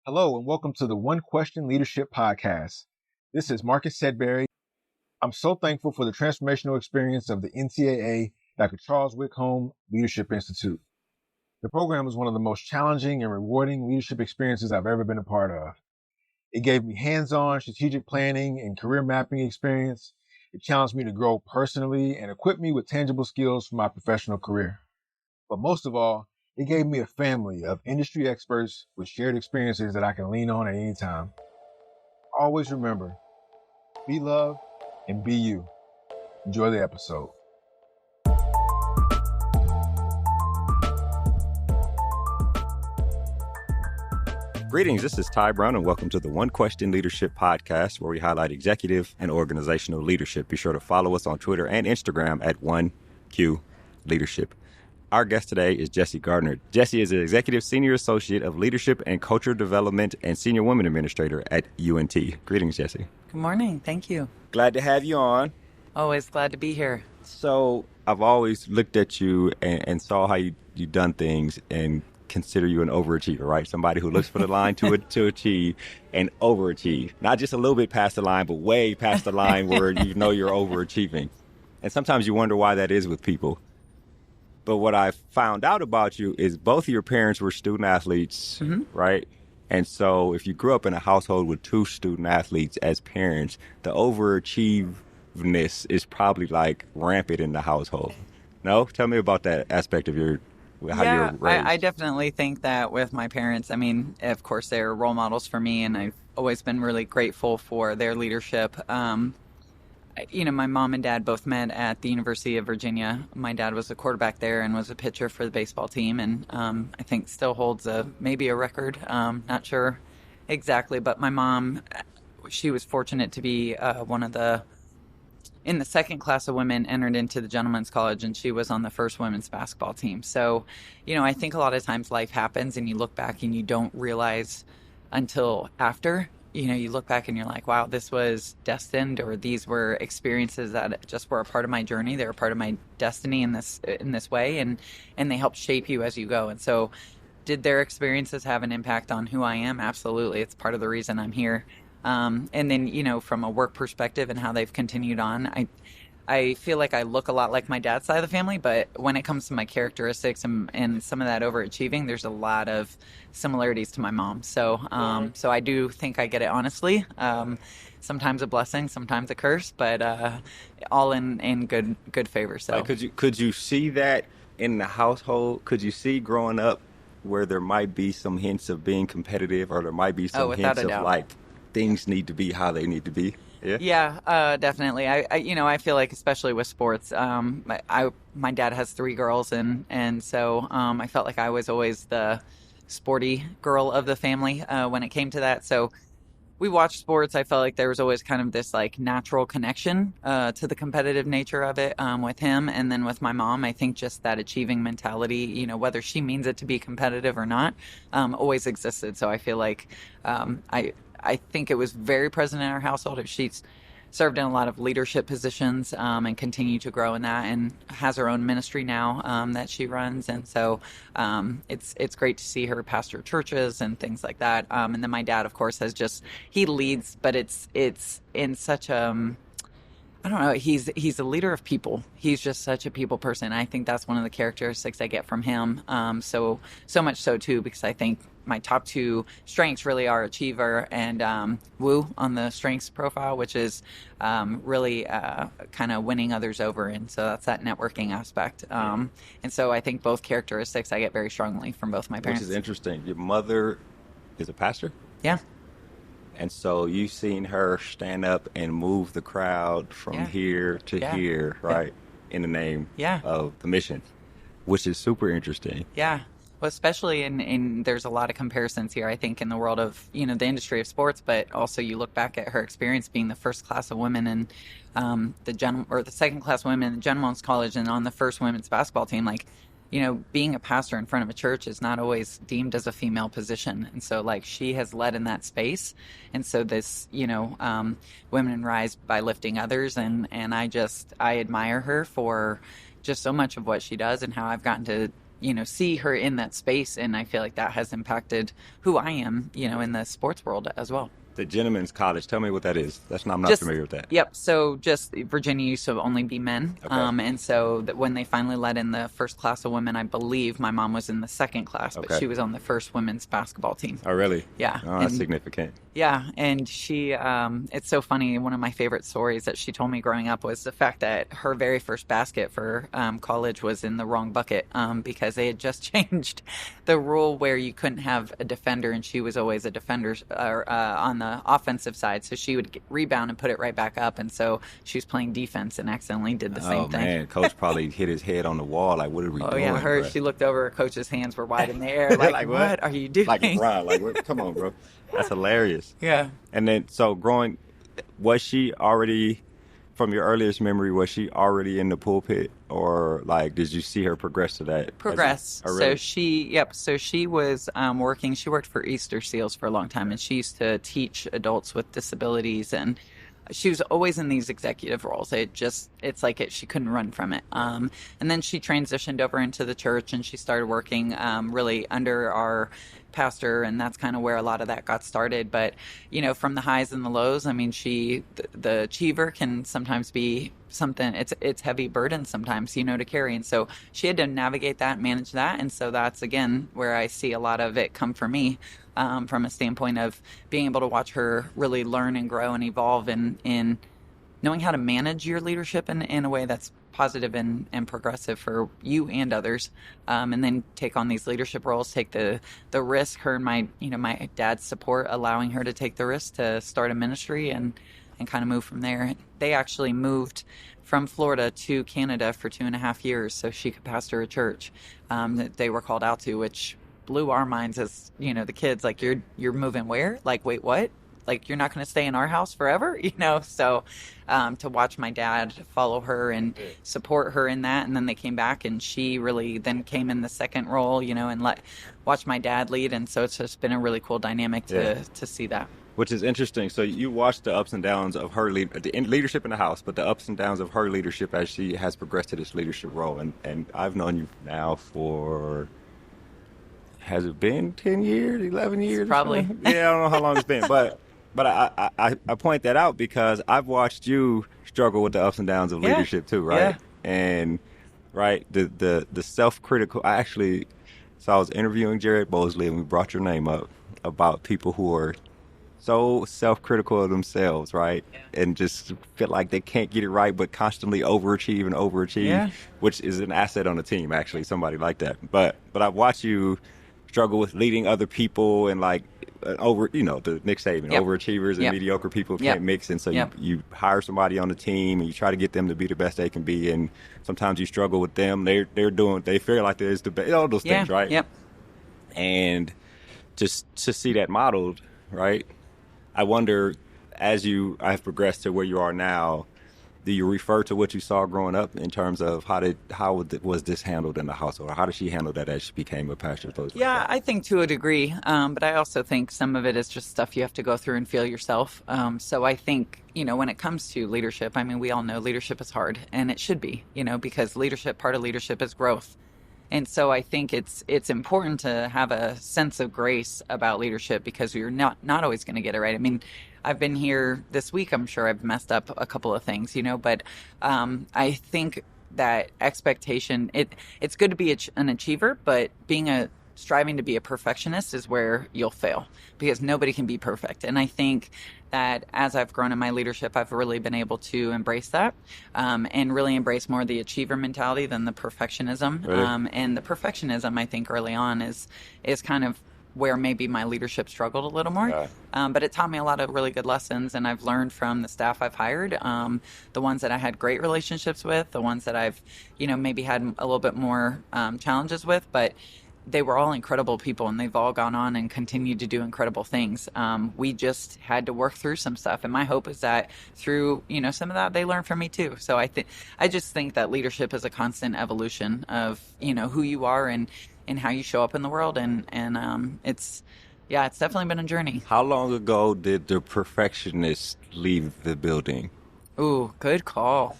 Hello and welcome to the One Question Leadership Podcast. This is Marcus Sedberry. I'm so thankful for the transformational experience of the NCAA Dr. Charles Whitcomb Leadership Institute. The program was one of the most challenging and rewarding leadership experiences I've ever been a part of. It gave me hands-on strategic planning and career mapping experience. It challenged me to grow personally and equipped me with tangible skills for my professional career. But most of all, it gave me a family of industry experts with shared experiences that I can lean on at any time. Always remember, be loved and be you. Enjoy the episode. Greetings, this is Ty Brown, and welcome to the One Question Leadership Podcast, where we highlight executive and organizational leadership. Be sure to follow us on Twitter and Instagram at 1Q Leadership. Our guest today is Jessie Gardner. Jessie is an Executive Senior Associate of Leadership and Culture Development and Senior Women Administrator at UNT. Greetings, Jessie. Good morning. Thank you. Glad to have you on. Always glad to be here. So I've always looked at you and saw how you've done things and consider you an overachiever, right? Somebody who looks for the line to achieve and overachieve. Not just a little bit past the line, but way past the line where you know you're overachieving. And sometimes you wonder why that is with people. But what I found out about you is both of your parents were student athletes, right? And so if you grew up in a household with two student athletes as parents, the overachieveness is probably like rampant in the household. No? Tell me about that aspect of how you're raised. I definitely think that with my parents, I mean, of course, they're role models for me, and I've always been really grateful for their leadership. My mom and dad both met at the University of Virginia. My dad was a quarterback there and was a pitcher for the baseball team, and I think still holds maybe a record. Not sure exactly, but my mom, she was fortunate to be in the second class of women entered into the Gentlemen's College, and she was on the first women's basketball team. So, I think a lot of times life happens and you look back and you don't realize until after. You look back and you're like, wow, this was destined, or these were experiences that just were a part of my journey. They were part of my destiny in this way, and they help shape you as you go. And so did their experiences have an impact on who I am? Absolutely. It's part of the reason I'm here. And then, from a work perspective and how they've continued on, I feel like I look a lot like my dad's side of the family, but when it comes to my characteristics and some of that overachieving, there's a lot of similarities to my mom. So I do think I get it honestly. Sometimes a blessing, sometimes a curse, but all in good favor. So could you see that in the household? Could you see growing up where there might be some hints of being competitive, or there might be some hints of like things need to be how they need to be? Yeah, definitely. I feel like, especially with sports, my dad has 3 girls, and so I felt like I was always the sporty girl of the family when it came to that. So we watched sports. I felt like there was always kind of this like natural connection to the competitive nature of it with him, and then with my mom, I think just that achieving mentality, whether she means it to be competitive or not, always existed. So I feel like I think it was very present in our household. She's served in a lot of leadership positions and continued to grow in that, and has her own ministry now that she runs. And so it's great to see her pastor churches and things like that. And then my dad, of course, he leads, but it's in such I don't know. He's a leader of people. He's just such a people person. I think that's one of the characteristics I get from him. So much so too, because I think my top 2 strengths really are achiever and woo on the strengths profile, which is really kind of winning others over. And so that's that networking aspect. And so I think both characteristics I get very strongly from both my parents. Which is interesting. Your mother is a pastor? Yeah. And so you've seen her stand up and move the crowd from here to here, right, in the name of the mission, which is super interesting. Yeah. Well, especially in there's a lot of comparisons here, I think, in the world of, the industry of sports, but also you look back at her experience being the first class of women in the second class women in the Gentlemen's College and on the first women's basketball team. Like, being a pastor in front of a church is not always deemed as a female position. And so, like, she has led in that space. And so this, Women Rise by lifting others. And I admire her for just so much of what she does and how I've gotten to see her in that space. And I feel like that has impacted who I am, in the sports world as well. The Gentlemen's College. Tell me what that is. I'm not Just familiar with that. Yep. So just Virginia used to only be men. Okay. And so when they finally let in the first class of women, I believe my mom was in the second class, but Okay. she was on the first women's basketball team. Oh, really? Yeah. Oh, that's And- significant. Yeah, and she, it's so funny. One of my favorite stories that she told me growing up was the fact that her very first basket for college was in the wrong bucket because they had just changed the rule where you couldn't have a defender, and she was always a defender on the offensive side. So she would rebound and put it right back up, and so she was playing defense and accidentally did the same thing. Oh, man. Coach probably hit his head on the wall. Like, what are we doing? Oh, yeah, bro? she looked over, her coach's hands were wide in the air. Like, Like, what are you doing? Like, LeBron. Like, what? Come on, bro. That's hilarious. Yeah. And then, so was she already, from your earliest memory, was she already in the pulpit, or like, did you see her progress to that? Progress. Oh, really? So she was working. She worked for Easter Seals for a long time, and she used to teach adults with disabilities, and she was always in these executive roles. It's like she couldn't run from it. And then she transitioned over into the church, and she started working really under our pastor, and that's kind of where a lot of that got started. But from the highs and the lows, I mean, the achiever can sometimes be something. It's heavy burden sometimes, to carry, and so she had to navigate that, manage that, and so that's again where I see a lot of it come for me. From a standpoint of being able to watch her really learn and grow and evolve in knowing how to manage your leadership in a way that's positive and progressive for you and others, and then take on these leadership roles, take the risk. Her and my dad's support, allowing her to take the risk to start a ministry and kind of move from there. They actually moved from Florida to Canada for 2.5 years so she could pastor a church that they were called out to, which blew our minds as the kids. Like, you're moving where? Like, wait, what? Like, you're not going to stay in our house forever? So to watch my dad follow her and support her in that, and then they came back, and she really then came in the second role, and watch my dad lead, and so it's just been a really cool dynamic to see that. Which is interesting. So you watched the ups and downs of her leadership in the house, but the ups and downs of her leadership as she has progressed to this leadership role. And I've known you now for, has it been 10 years, 11 years? Probably. Yeah, I don't know how long it's been. But I point that out because I've watched you struggle with the ups and downs of leadership too, right? Yeah. And, right, the self-critical, I was interviewing Jared Bosley, and we brought your name up about people who are so self-critical of themselves, right? Yeah. And just feel like they can't get it right, but constantly overachieve, which is an asset on the team, actually, somebody like that. But I watch you struggle with leading other people, and like the Nick Saban, overachievers and mediocre people can't mix. And so you hire somebody on the team, and you try to get them to be the best they can be. And sometimes you struggle with them. They feel like they're the best, all those things, right? Yep. And just to see that modeled, right? I wonder, as you have progressed to where you are now, do you refer to what you saw growing up in terms of how was this handled in the household? Or how did she handle that as she became a pastor? Yeah, I think to a degree, but I also think some of it is just stuff you have to go through and feel yourself. So I think, when it comes to leadership, I mean, we all know leadership is hard, and it should be, because part of leadership is growth. And so I think it's important to have a sense of grace about leadership, because you're not always going to get it right. I mean, I've been here this week. I'm sure I've messed up a couple of things, but I think that expectation, it's good to be an achiever, but striving to be a perfectionist is where you'll fail, because nobody can be perfect. And I think that as I've grown in my leadership, I've really been able to embrace that and really embrace more the achiever mentality than the perfectionism. Really? And the perfectionism, I think, early on is kind of where maybe my leadership struggled a little more. Yeah. But it taught me a lot of really good lessons, and I've learned from the staff I've hired, the ones that I had great relationships with, the ones that I've, maybe had a little bit more challenges with, but they were all incredible people, and they've all gone on and continued to do incredible things. We just had to work through some stuff, and my hope is that through, some of that, they learn from me too. So I just think that leadership is a constant evolution of, who you are and how you show up in the world, and it's definitely been a journey. How long ago did the perfectionist leave the building? Ooh, good call.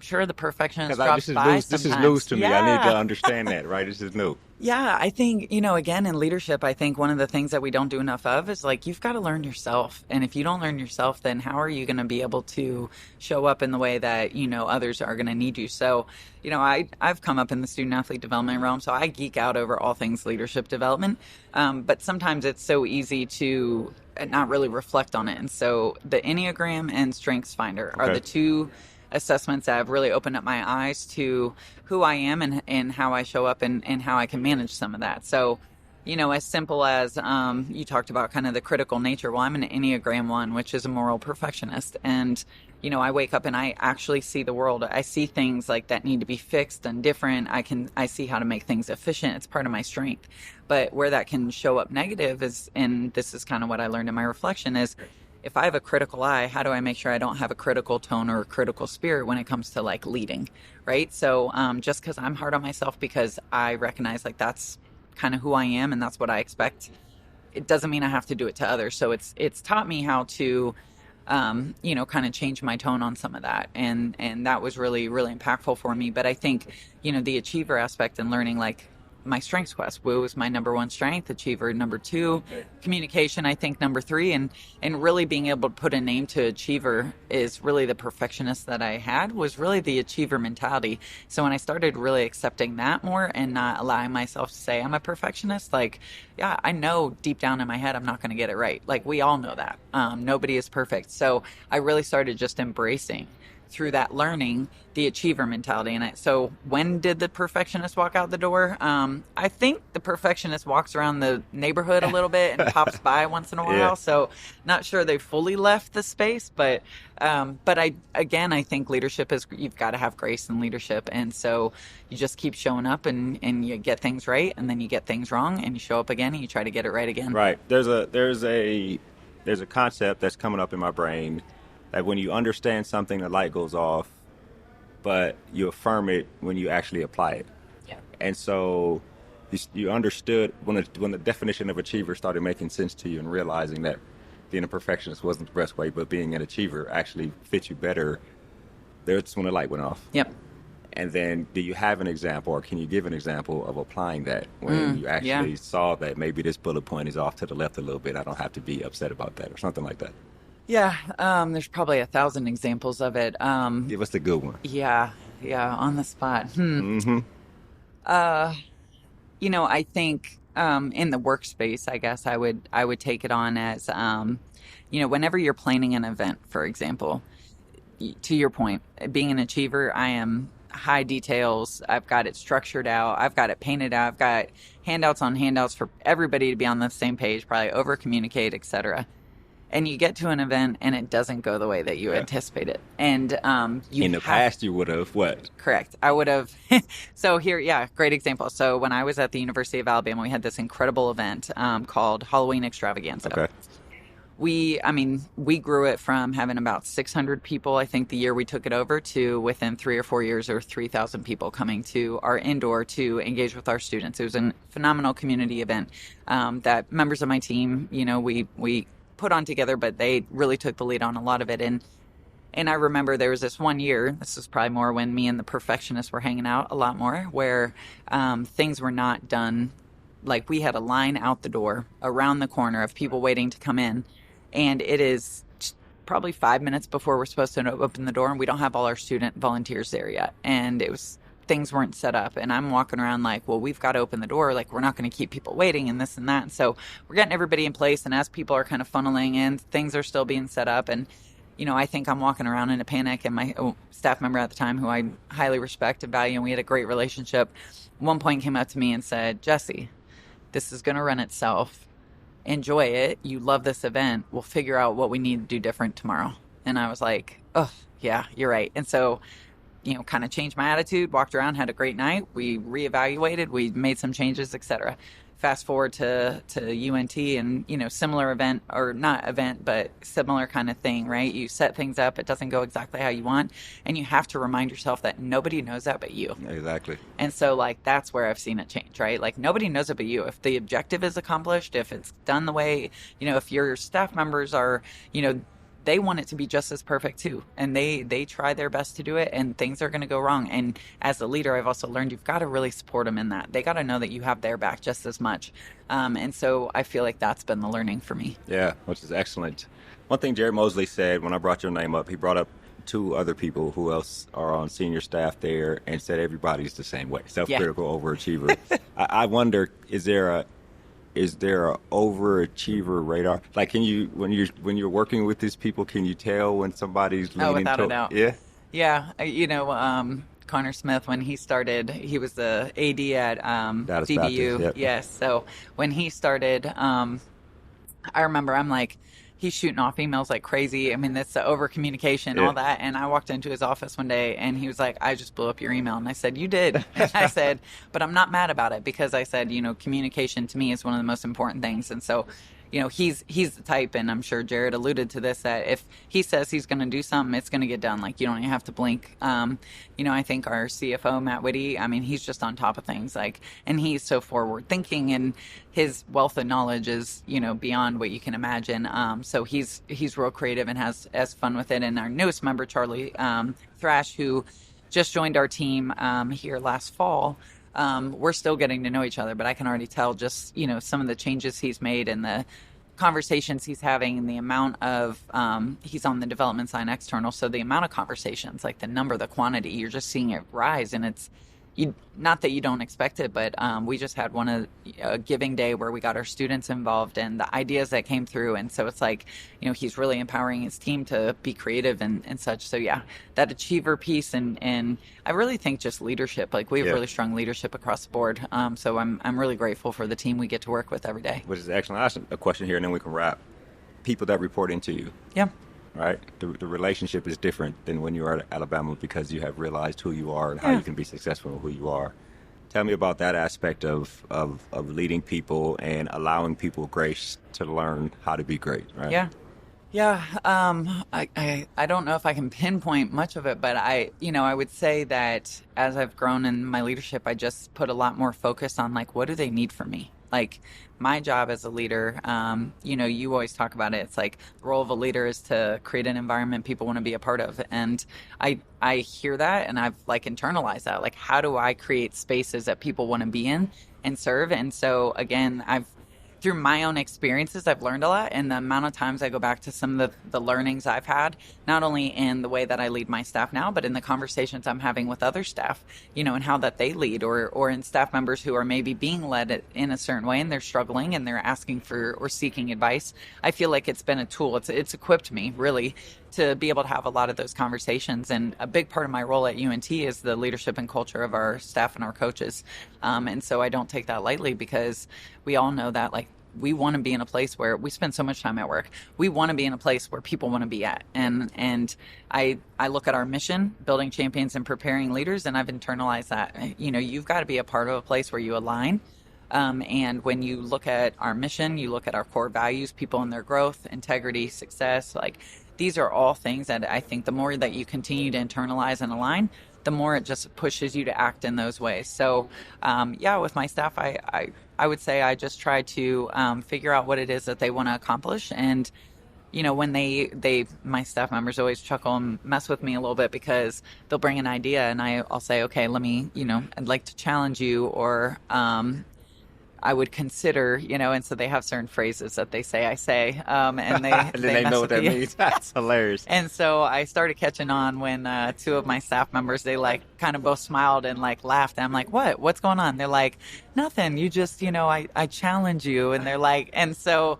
sure the perfectionist Because drops by this is sometimes. news to me. I need to Yeah. understand that, right? This is new. Yeah, I think, again, in leadership, I think one of the things that we don't do enough of is like, you've got to learn yourself. And if you don't learn yourself, then how are you going to be able to show up in the way that, others are going to need you? So, I've come up in the student athlete development realm, so I geek out over all things leadership development. But sometimes it's so easy to not really reflect on it. And so the Enneagram and Strengths Finder are the Okay. two assessments that have really opened up my eyes to who I am and how I show up and how I can manage some of that. So, as simple as you talked about kind of the critical nature. Well, I'm an Enneagram 1, which is a moral perfectionist. And, I wake up and I actually see the world. I see things like that need to be fixed and different. I see how to make things efficient. It's part of my strength. But where that can show up negative is, and this is kind of what I learned in my reflection, is if I have a critical eye, how do I make sure I don't have a critical tone or a critical spirit when it comes to like leading, right? So just because I'm hard on myself because I recognize like that's kind of who I am and that's what I expect, it doesn't mean I have to do it to others. So it's taught me how to, kind of change my tone on some of that, and that was really really impactful for me. But I think the achiever aspect and learning like my strengths quest. Woo is my number 1 strength, achiever number 2, communication I think number 3, and really being able to put a name to achiever is really the perfectionist that I had was really the achiever mentality. So when I started really accepting that more and not allowing myself to say I'm a perfectionist, like yeah, I know deep down in my head I'm not going to get it right. Like we all know that. Nobody is perfect. So I really started just embracing through that learning the achiever mentality. And so when did the perfectionist walk out the door? I think the perfectionist walks around the neighborhood a little bit and pops by once in a while. Yeah. So not sure they fully left the space, but I think leadership is, you've got to have grace in leadership. And so you just keep showing up and you get things right, and then you get things wrong and you show up again and you try to get it right again. Right. There's a concept that's coming up in my brain that when you understand something, the light goes off, but you affirm it when you actually apply it. Yeah. And so you understood when the definition of achiever started making sense to you and realizing that being a perfectionist wasn't the best way, but being an achiever actually fits you better. That's when the light went off. Yep. And then do you have an example, or can you give an example of applying that when you actually saw that maybe this bullet point is off to the left a little bit, I don't have to be upset about that, or something like that? Yeah, there's probably 1,000 examples of it. Give us the good one. Yeah, on the spot. Mm-hmm. I think in the workspace, I guess I would take it on as, whenever you're planning an event, for example, to your point, being an achiever, I am high details. I've got it structured out. I've got it painted out. I've got handouts on handouts for everybody to be on the same page, probably over communicate, etc. And you get to an event and it doesn't go the way that you anticipated. And in the past, you would have what? Correct. I would have. So here, great example. So when I was at the University of Alabama, we had this incredible event called Halloween Extravaganza. Okay. We grew it from having about 600 people, I think, the year we took it over, to within 3 or 4 years, or 3,000 people coming to our indoor to engage with our students. It was a phenomenal community event that members of my team, we put on together, but they really took the lead on a lot of it. And I remember there was this one year, this is probably more when me and the perfectionists were hanging out a lot more, where things were not done. Like we had a line out the door around the corner of people waiting to come in. And it is probably 5 minutes before we're supposed to open the door, and we don't have all our student volunteers there yet. And things weren't set up, and I'm walking around like, well, we've got to open the door. Like, we're not going to keep people waiting and this and that. And so we're getting everybody in place, and as people are kind of funneling in, things are still being set up. And, I think I'm walking around in a panic, and my staff member at the time, who I highly respect and value, and we had a great relationship, at one point came up to me and said, Jessie, this is going to run itself. Enjoy it. You love this event. We'll figure out what we need to do different tomorrow. And I was like, oh, yeah, you're right. And so, kind of changed my attitude, walked around, had a great night. We reevaluated, we made some changes, etc. Fast forward to UNT and, similar event, or not event, but similar kind of thing, right? You set things up, it doesn't go exactly how you want, and you have to remind yourself that nobody knows that but you. Exactly. And so, like, that's where I've seen it change, right? Like, nobody knows it but you. If the objective is accomplished, if it's done the way, if your staff members are, they want it to be just as perfect too. And they try their best to do it, and things are going to go wrong. And as a leader, I've also learned you've got to really support them in that. They got to know that you have their back just as much. And so I feel like that's been the learning for me. Yeah, which is excellent. One thing Jared Mosley said when I brought your name up, he brought up 2 other people who else are on senior staff there and said everybody's the same way, self-critical, overachiever. I wonder, is there a overachiever radar? Like, can you, when you're working with these people, can you tell when somebody's leaning? Without a doubt. Yeah. Yeah, Connor Smith, when he started, he was the AD at DBU. Yep. Yes, so when he started, I remember I'm like, he's shooting off emails like crazy. I mean, that's the over communication, all that. And I walked into his office one day and he was like, I just blew up your email. And I said, you did. And I said, but I'm not mad about it, because I said, communication to me is one of the most important things. And so, he's the type, and I'm sure Jared alluded to this, that if he says he's going to do something, it's going to get done. Like, you don't even have to blink. I think our CFO, Matt Whitty, I mean, he's just on top of things, and he's so forward thinking, and his wealth of knowledge is, beyond what you can imagine. So he's real creative and has fun with it. And our newest member, Charlie Thrash, who just joined our team here last fall, we're still getting to know each other, but I can already tell just, some of the changes he's made and the conversations he's having, and the amount of, he's on the development side external. So the amount of conversations, like the number, the quantity, you're just seeing it rise. And it's, not that you don't expect it, but we just had a giving day where we got our students involved and the ideas that came through. And so it's like, he's really empowering his team to be creative and such. So yeah, that achiever piece, and I really think just leadership, like we have really strong leadership across the board. So I'm really grateful for the team we get to work with every day. Which is excellent. I'll ask a question here and then we can wrap. People that report into you. Yeah. Right? The relationship is different than when you are at Alabama, because you have realized who you are and how you can be successful in who you are. Tell me about that aspect of leading people and allowing people grace to learn how to be great, right? Yeah. Yeah. I don't know if I can pinpoint much of it, but I would say that as I've grown in my leadership, I just put a lot more focus on, like, what do they need from me? Like, my job as a leader, you always talk about it. It's like the role of a leader is to create an environment people want to be a part of. And I hear that, and I've internalized that. Like, how do I create spaces that people want to be in and serve? And so again, through my own experiences, I've learned a lot, and the amount of times I go back to some of the learnings I've had, not only in the way that I lead my staff now, but in the conversations I'm having with other staff, and how that they lead, or in staff members who are maybe being led in a certain way and they're struggling and they're asking for or seeking advice. I feel like it's been a tool. It's equipped me really to be able to have a lot of those conversations. And a big part of my role at UNT is the leadership and culture of our staff and our coaches. And so I don't take that lightly, because we all know that, like, we want to be in a place where we spend so much time at work. We want to be in a place where people want to be at. And I look at our mission, building champions and preparing leaders, and I've internalized that. You've got to be a part of a place where you align. And when you look at our mission, you look at our core values, people and their growth, integrity, success, like, these are all things that I think the more that you continue to internalize and align, the more it just pushes you to act in those ways. So, with my staff, I would say I just try to figure out what it is that they want to accomplish. And, when my staff members always chuckle and mess with me a little bit, because they'll bring an idea and I'll say, okay, let me, I'd like to challenge you, or I would consider, and so they have certain phrases that they say, and they know what that means. That's hilarious. And so I started catching on when 2 of my staff members, they kind of both smiled and laughed. I'm like, what's going on? They're like, nothing. You just, I challenge you. And they're like, and so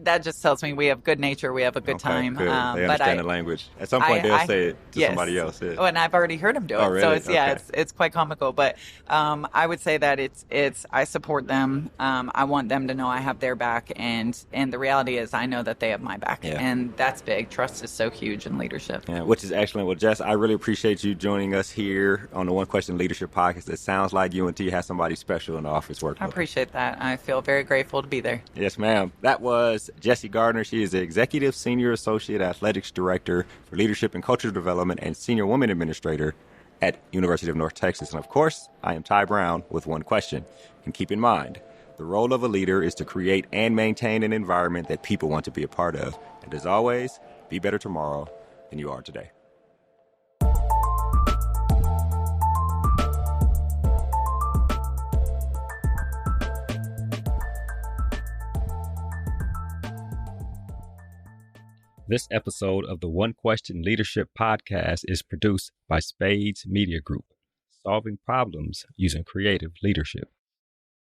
that just tells me we have good nature. We have a good time. Good. They understand the language. At some point, they'll say it to somebody else. Yeah. Oh, and I've already heard them do it. Oh, really? So it's quite comical. But I would say that it's I support them. I want them to know I have their back, and the reality is I know that they have my back, and that's big. Trust is so huge in leadership. Yeah, which is excellent. Well, Jess, I really appreciate you joining us here on the One Question Leadership Podcast. It sounds like UNT has somebody special in the office working. I appreciate that. I feel very grateful to be there. Yes, ma'am. That was Jessie Gardner. She is the Executive Senior Associate Athletics Director for Leadership and Cultural Development and Senior Women Administrator at University of North Texas. And of course, I am Ty Brown with one question. And keep in mind, the role of a leader is to create and maintain an environment that people want to be a part of. And as always, be better tomorrow than you are today. This episode of the One Question Leadership Podcast is produced by Spades Media Group, solving problems using creative leadership.